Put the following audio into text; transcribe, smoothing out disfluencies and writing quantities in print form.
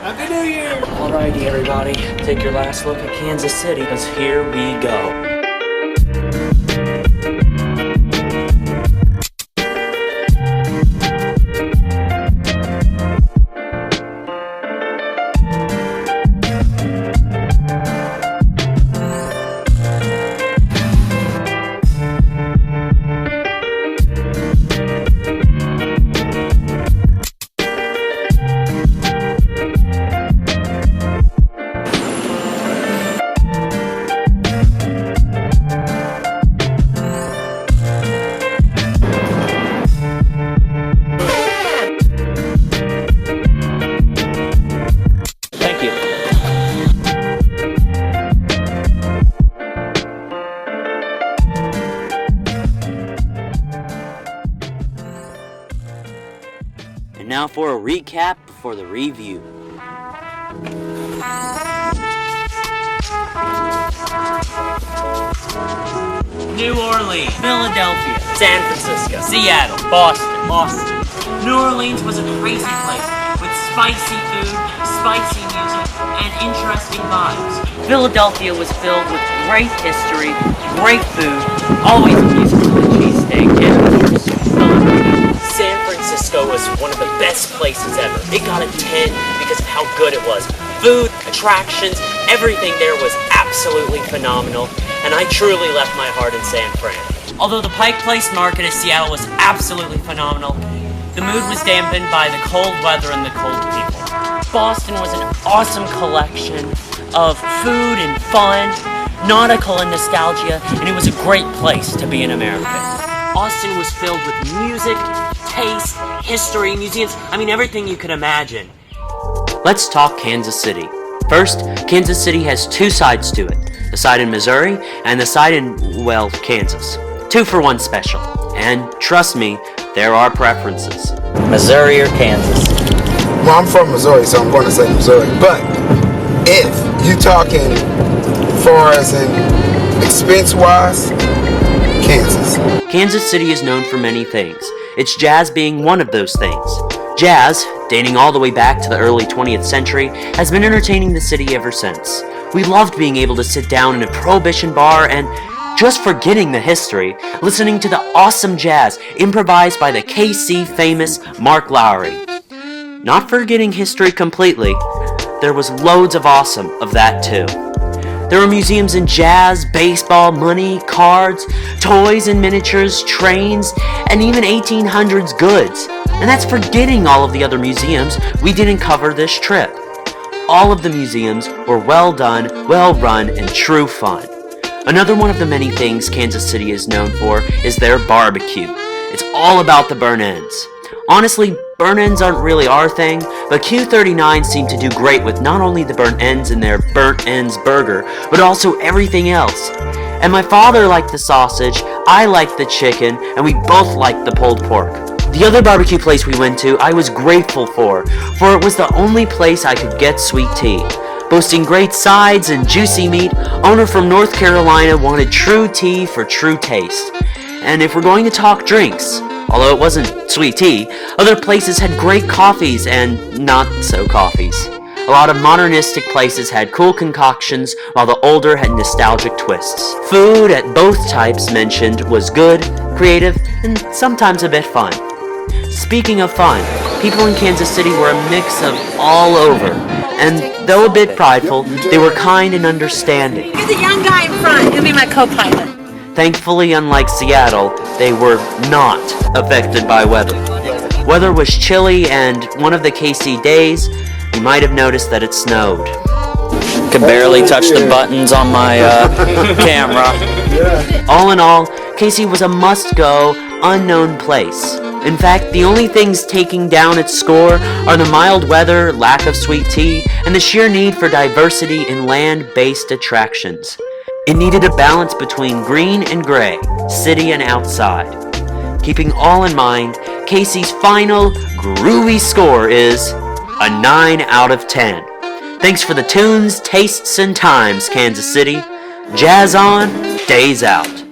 Happy New Year! Alrighty, everybody, take your last look at Kansas City, because here we go. And now for a recap before the review. New Orleans, Philadelphia, San Francisco, Seattle, Boston. New Orleans was a crazy place with spicy food, spicy music, and interesting vibes. Philadelphia was filled with great history, great food, always a music for the cheesesteak, and of course, Philadelphia. San Francisco was one of the best places ever. It got a 10 because of how good it was. Food, attractions, everything there was absolutely phenomenal, and I truly left my heart in San Fran. Although the Pike Place Market of Seattle was absolutely phenomenal, the mood was dampened by the cold weather and the cold people. Boston was an awesome collection of food and fun, nautical and nostalgia, and it was a great place to be an American. Austin was filled with music, taste, history, museums, everything you could imagine. Let's talk Kansas City. First, Kansas City has two sides to it. The side in Missouri and the side in, Kansas. 2-for-1 special. And trust me, there are preferences. Missouri or Kansas? Well, I'm from Missouri, so I'm going to say Missouri. But if you talking far as in expense-wise, Kansas. Kansas City is known for many things. Its jazz being one of those things. Jazz, dating all the way back to the early 20th century, has been entertaining the city ever since. We loved being able to sit down in a prohibition bar and, just forgetting the history, listening to the awesome jazz improvised by the KC famous Mark Lowry. Not forgetting history completely, there was loads of awesome of that too. There were museums in jazz, baseball, money, cards, toys and miniatures, trains, and even 1800s goods. And that's forgetting all of the other museums we didn't cover this trip. All of the museums were well done, well run, and true fun. Another one of the many things Kansas City is known for is their barbecue. It's all about the burnt ends. Honestly, burnt ends aren't really our thing, but Q39 seemed to do great with not only the burnt ends in their burnt ends burger, but also everything else. And my father liked the sausage, I liked the chicken, and we both liked the pulled pork. The other barbecue place we went to, I was grateful for it was the only place I could get sweet tea. Boasting great sides and juicy meat, owner from North Carolina wanted true tea for true taste. And if we're going to talk drinks, although it wasn't sweet tea, other places had great coffees and not-so-coffees. A lot of modernistic places had cool concoctions, while the older had nostalgic twists. Food at both types mentioned was good, creative, and sometimes a bit fun. Speaking of fun, people in Kansas City were a mix of all over, and though a bit prideful, they were kind and understanding. Here's a young guy in front, he'll be my co-pilot. Thankfully, unlike Seattle, they were not affected by weather. Weather was chilly, and one of the KC days, you might have noticed that it snowed. Could barely touch the buttons on my camera. All in all, KC was a must-go, unknown place. In fact, the only things taking down its score are the mild weather, lack of sweet tea, and the sheer need for diversity in land-based attractions. It needed a balance between green and gray, city and outside. Keeping all in mind, KC's final groovy score is a 9 out of 10. Thanks for the tunes, tastes, and times, Kansas City. Jazz on, days out.